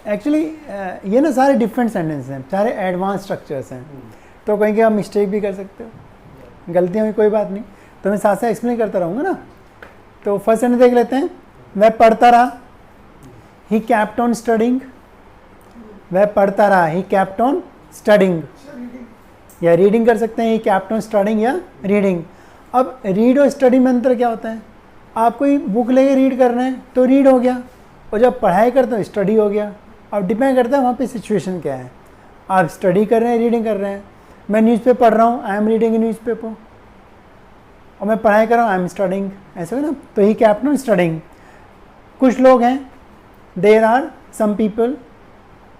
Actually ये ना सारे डिफरेंट सेंटेंस हैं, सारे एडवांस स्ट्रक्चर्स हैं, तो कहीं कि आप मिस्टेक भी कर सकते हो, गलतियाँ भी कोई बात नहीं, तो मैं साथ साथ एक्सप्लेन करता रहूँगा ना। तो फर्स्ट सेंटेंस देख लेते हैं, वह पढ़ता रहा, ही कैप्ट ऑन स्टडिंग, वह पढ़ता रहा, ही कैप्ट ऑन स्टडिंग, या रीडिंग कर सकते हैं, ही कैप्ट ऑन स्टडिंग या रीडिंग। अब रीड और स्टडी में अंतर क्या होता है, आप कोई बुक लेके रीड कर रहे हैं तो रीड हो गया, और जब पढ़ाई करते हो स्टडी हो गया। अब डिपेंड करता है वहाँ पे सिचुएशन क्या है, आप स्टडी कर रहे हैं, रीडिंग कर रहे हैं। मैं न्यूज़पेपर पढ़ रहा हूँ, I am reading A newspaper, और मैं पढ़ाई कर रहा हूँ, आई एम स्टडिंग, ऐसे हो ना। तो ही कैप्ट ऑन स्टडिंग। कुछ लोग हैं, देयर आर सम पीपल,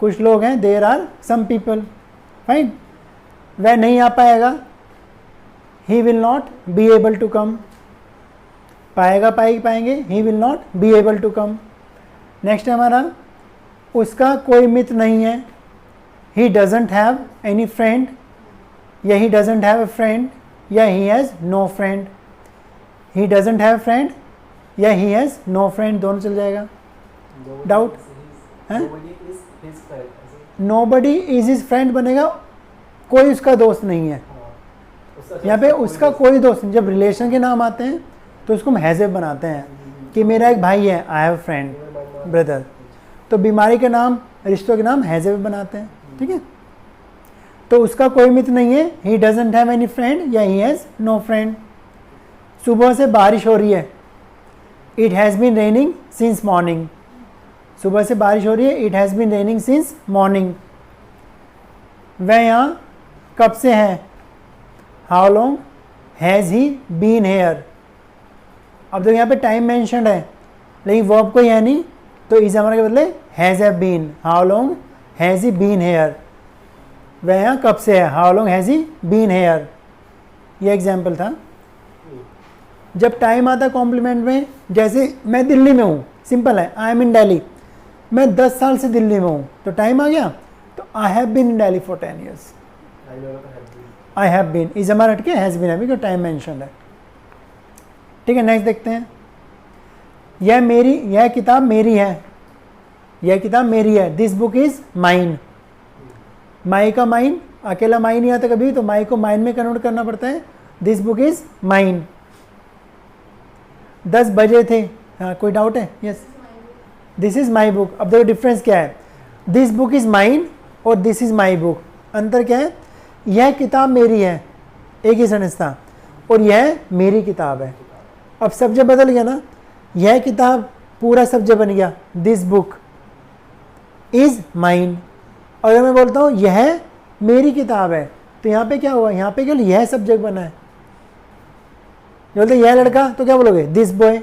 कुछ लोग हैं, there are some people, fine. वह नहीं आ पाएगा, he will not be able to come, पाएगा पाएंगे, he will not be able to come. Next है हमारा, उसका कोई मित्र नहीं है, he doesn't have any friend, या he doesn't have a friend, या he has no friend. He doesn't have friend या ही हैज़ नो फ्रेंड, दोनों चल जाएगा। डाउट है? नोबडी इज हिज फ्रेंड बनेगा, कोई उसका दोस्त नहीं है। यहाँ पे उसका कोई दोस्त नहीं, जब रिलेशन के नाम आते हैं तो उसको हम हैज़ बनाते हैं कि मेरा एक भाई है, आई हैव फ्रेंड ब्रदर। तो बीमारी के नाम, रिश्तों के नाम हैज़ बनाते हैं, ठीक है। तो उसका कोई मित्र नहीं है, he doesn't have any friend, या ही हैज़ नो फ्रेंड। सुबह से बारिश हो रही है, it has been raining since morning, सुबह से बारिश हो रही है, it has been raining since morning. वह यहाँ कब से है, how long has he been here. अब देखो यहाँ पे टाइम मेंशन्ड है, लेकिन वर्ब कोई है नहीं, तो इस हमारे के बदले has have been, how long has he been here. वह यहाँ कब से है, how long has he been here. ये एग्जाम्पल था। जब टाइम आता है कॉम्प्लीमेंट में, जैसे मैं दिल्ली में हूँ, सिंपल है, आई एम इन दिल्ली, मैं 10 साल से दिल्ली में हूँ, तो टाइम आ गया, तो I have been in Delhi for 10 years. I have been is हमारा हटके हैज़ बीन है, बिकॉज टाइम मेंशन है, ठीक है। नेक्स्ट देखते हैं, यह किताब मेरी है, यह किताब मेरी है, दिस बुक इज माइन। माई का माइन, अकेला माइन नहीं आता कभी, तो माई को माइन में कन्वर्ट करना पड़ता है, दिस बुक इज माइन। 10 बजे थे, हाँ कोई डाउट है? Yes, this is my book. अब देखो डिफरेंस क्या है, दिस बुक इज माइन और दिस इज माई बुक, अंतर क्या है, यह किताब मेरी है, एक ही सेंटेंस था, और यह मेरी किताब है। अब सब्जेक्ट बदल गया ना, यह किताब पूरा सब्जेक्ट बन गया, दिस बुक इज माइन। और अगर मैं बोलता हूँ यह मेरी किताब है, तो यहाँ पे क्या हुआ, यहाँ पे केवल यह सब्जेक्ट बना है। बोलते यह लड़का, तो क्या बोलोगे, दिस बॉय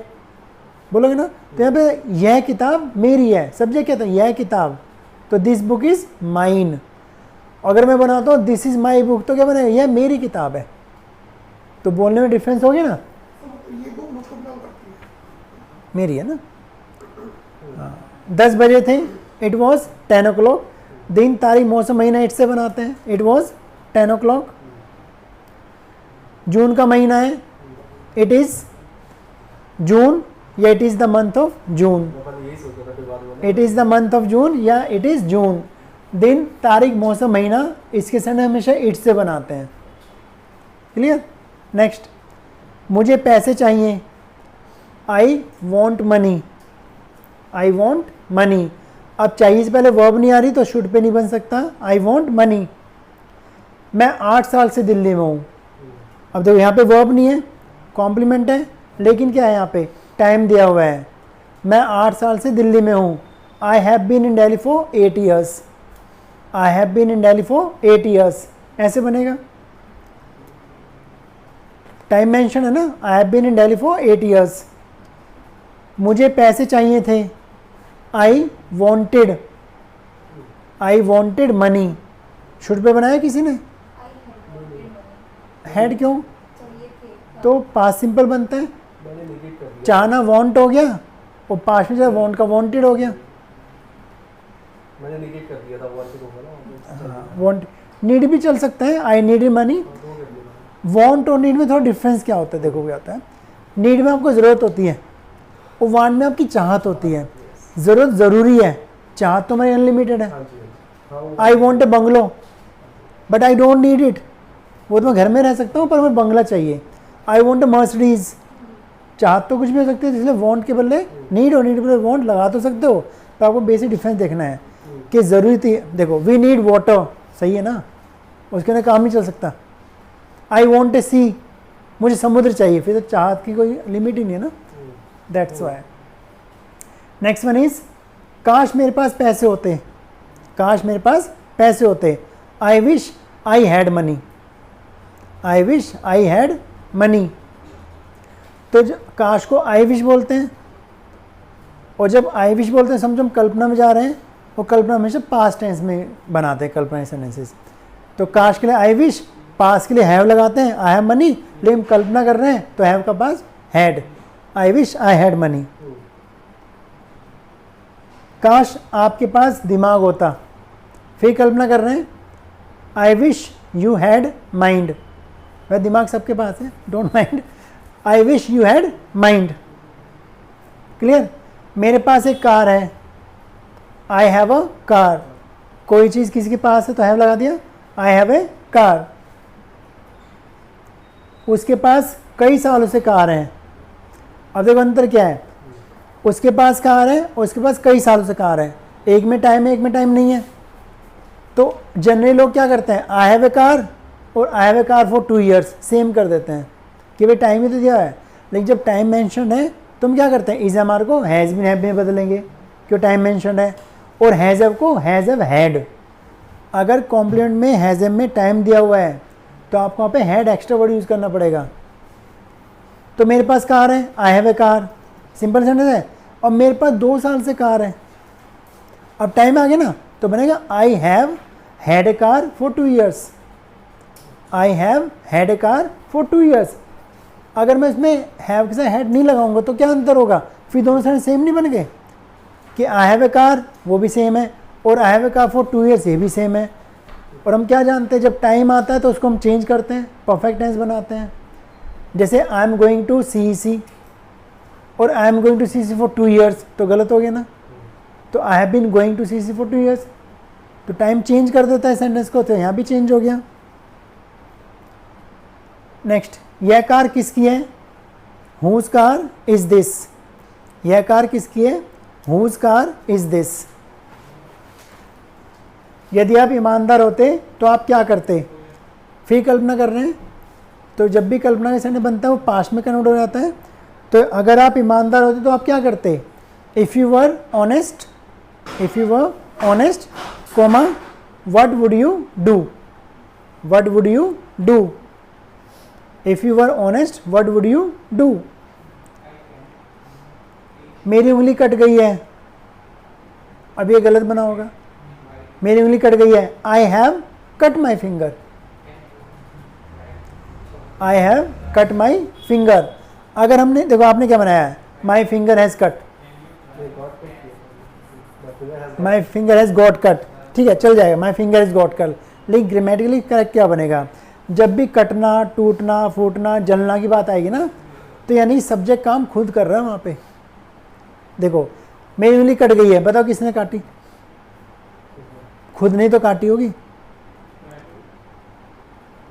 बोलोगे ना। तो यहाँ पे यह किताब मेरी है, सब्जेक्ट क्या था, यह किताब, तो दिस बुक इज माइन। अगर मैं बनाता हूँ दिस इज माई बुक, तो क्या बनेगा, यह मेरी किताब है। तो बोलने में डिफरेंस हो गया ना, ये बुक मतलब क्या करती है, मेरी है ना। 10 बजे थे, इट वॉज 10 o'clock। दिन, तारीख, मौसम, महीना इट से बनाते हैं, इट वॉज 10 o'clock। जून का महीना है, इट इज जून, या it is the month of June, it is the month of June, या इट इज जून। दिन, तारीख, मौसम, महीना, इसके साथ हमेशा इट से बनाते हैं, क्लियर। नेक्स्ट, मुझे पैसे चाहिए, I want money, I want money. अब चाहिए से पहले वर्ब नहीं आ रही, तो शुड पे नहीं बन सकता, आई वॉन्ट मनी। मैं 8 साल से दिल्ली में हूँ। अब देखो यहाँ पे वर्ब नहीं है, कॉम्प्लीमेंट है, लेकिन क्या है यहाँ पे, टाइम दिया हुआ है। मैं 8 साल से दिल्ली में हूँ, I have been in Delhi for 8 years, I have been in Delhi for 8 years, ऐसे बनेगा। टाइम मेंशन है ना, I have been in Delhi for 8 years. मुझे पैसे चाहिए थे, I wanted money. Should pay बनाया किसी ने, हेड क्यों, तो पास्ट सिंपल बनता है, चाहना वॉन्ट हो गया, और पास्ट में जो वॉन्ट का वॉन्टेड हो गया, मैंने निगेट कर दिया था, वांटेड होगा ना, वॉन्ट। नीड भी चल सकता है, आई नीड मनी। वॉन्ट और नीड में थोड़ा डिफरेंस क्या होता है, देखो क्या होता है, नीड में आपको ज़रूरत होती है, और वांट में आपकी चाहत होती है। ज़रूरत ज़रूरी है, चाहत तो मेरी अनलिमिटेड है। हाँ जी, हाँ वो I want A bungalow but I don't need it, वो तो मैं घर में रह सकता हूँ पर मुझे बंगला चाहिए। आई वॉन्ट ए मर्सिडीज, चाहत तो कुछ भी हो सकती है, इसलिए वॉन्ट के बदले नीड और नीड के बदले वॉन्ट लगा तो सकते हो। तो आपको बेसिक डिफरेंस देखना है कि ज़रूरी थी। देखो वी नीड वाटर, सही है ना, उसके अंदर काम नहीं चल सकता। आई वॉन्ट ए सी, मुझे समुद्र चाहिए, फिर तो चाहत की कोई लिमिट ही नहीं है ना, that's why. Next one is काश मेरे पास पैसे होते, काश मेरे पास पैसे होते। आई wish I had money, I wish I had money. तो काश को आई विश बोलते हैं, और जब आई विश बोलते हैं समझो हम कल्पना में जा रहे हैं, और कल्पना हमेशा पास्ट टेंस में बनाते हैं कल्पना सेंटेंसेस। तो काश के लिए आई विश, पास के लिए हैव लगाते हैं, आई हैव मनी, लेकिन कल्पना कर रहे हैं तो हैव का पास had, I wish I had money. काश आपके पास दिमाग होता, फिर कल्पना कर रहे हैं I wish you had mind, वह दिमाग सबके पास है, don't mind, I wish you had mind. Clear. मेरे पास एक कार है, आई हैव अ कार, कोई चीज़ किसी के पास है तो हैव लगा दिया, आई हैव ए कार। उसके पास कई सालों से कार है, अब देखो अंतर क्या है, उसके पास कार है और उसके पास कई सालों से कार है, एक में टाइम है एक में टाइम नहीं है। तो जनरली लोग क्या करते हैं, आई हैव ए कार और I have a car for 2 years same कर देते हैं कि भाई टाइम ही तो दिया है। लेकिन जब टाइम मेंशन है तो हम क्या करते हैं, इज एम आर को हैज़ बीन हैव में बदलेंगे क्यों टाइम मेंशन है, और हैज़ हैव को हैज़ हैव हैड। अगर कॉम्प्लीमेंट में हैज़ हैव में टाइम दिया हुआ है तो आपको वहाँ पे हैड एक्स्ट्रा वर्ड यूज़ करना पड़ेगा। तो मेरे पास कार है, I have a car, simple sentence है, और मेरे पास 2 साल से कार है, अब टाइम आ गया ना तो बनेगा I have had a car for 2 years, I have had a car for 2 years। अगर मैं इसमें हैव के साथ हैड नहीं लगाऊंगा तो क्या अंतर होगा, फिर दोनों साइड सेम नहीं बन गए कि आई हैव ए कार वो भी सेम है और I have a car for 2 years ये भी सेम है। और हम क्या जानते हैं, जब टाइम आता है तो उसको हम चेंज करते हैं, परफेक्ट टेंस बनाते हैं। जैसे I am going to CEC और I am going to CEC for 2 years तो गलत हो गया ना, तो I have been going to CEC for 2 years, तो टाइम चेंज कर देता है सेंटेंस को, तो यहाँ भी चेंज हो गया। नेक्स्ट, यह कार किसकी है, हुज कार इज दिस, यह कार किसकी है, हुज कार इज दिस। यदि आप ईमानदार होते तो आप क्या करते, फिर कल्पना कर रहे हैं, तो जब भी कल्पना का सेंटेंस बनता है वो पास्ट में कन्वर्ट हो जाता है। तो अगर आप ईमानदार होते तो आप क्या करते, if you were honest, if you were honest comma what would you do, what would you do, if you were honest what would you do. मेरी उंगली कट गई है, अब ये गलत बना होगा, मेरी उंगली कट गई है, I have cut my finger, I have cut my finger. अगर हमने देखो आपने क्या बनाया है, my finger has cut, my finger has got cut, ठीक है चल जाएगा, my finger has got cut. लेकिन ग्रामेटिकली करेक्ट क्या बनेगा, जब भी कटना टूटना फूटना जलना की बात आएगी ना, तो यानी सब्जेक्ट काम खुद कर रहा है वहाँ पे। देखो मेरी उंगली कट गई है, बताओ किसने काटी, खुद नहीं तो काटी होगी।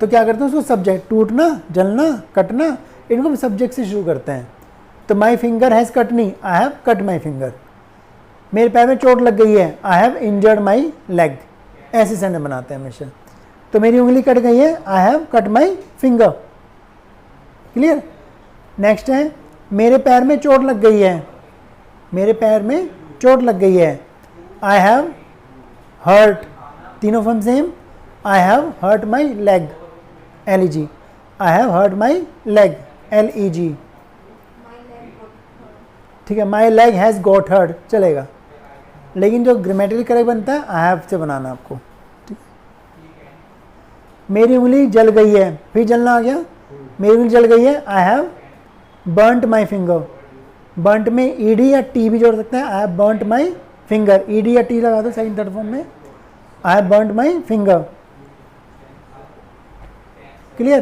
तो क्या करते हैं उसको सब्जेक्ट, टूटना जलना कटना, इनको हम सब्जेक्ट से शुरू करते हैं। तो my finger has Katni, I have cut my finger. मेरे पैर में चोट लग गई है, I have injured my leg, ऐसे सेंटेंस बनाते हैं हमेशा। तो मेरी उंगली कट गई है, I have cut my finger. Clear. Next है, मेरे पैर में चोट लग गई है, मेरे पैर में चोट लग गई है, आई हैव हर्ट, तीनों form same, I have hurt my leg, LEG, I have hurt my leg, LEG, ठीक है। My leg has got hurt चलेगा, लेकिन जो ग्रामेटिकली करेक्ट बनता है आई हैव से बनाना आपको, ठीक है। मेरी उंगली जल गई है, फिर जलना आ गया, मेरी उंगली जल गई है, I have burnt my finger. Burnt में ED या T भी जोड़ सकते हैं, I have burnt my finger, ED या T लगा दो सेकंड थर्ड फॉर्म में, I have burnt my finger. Clear.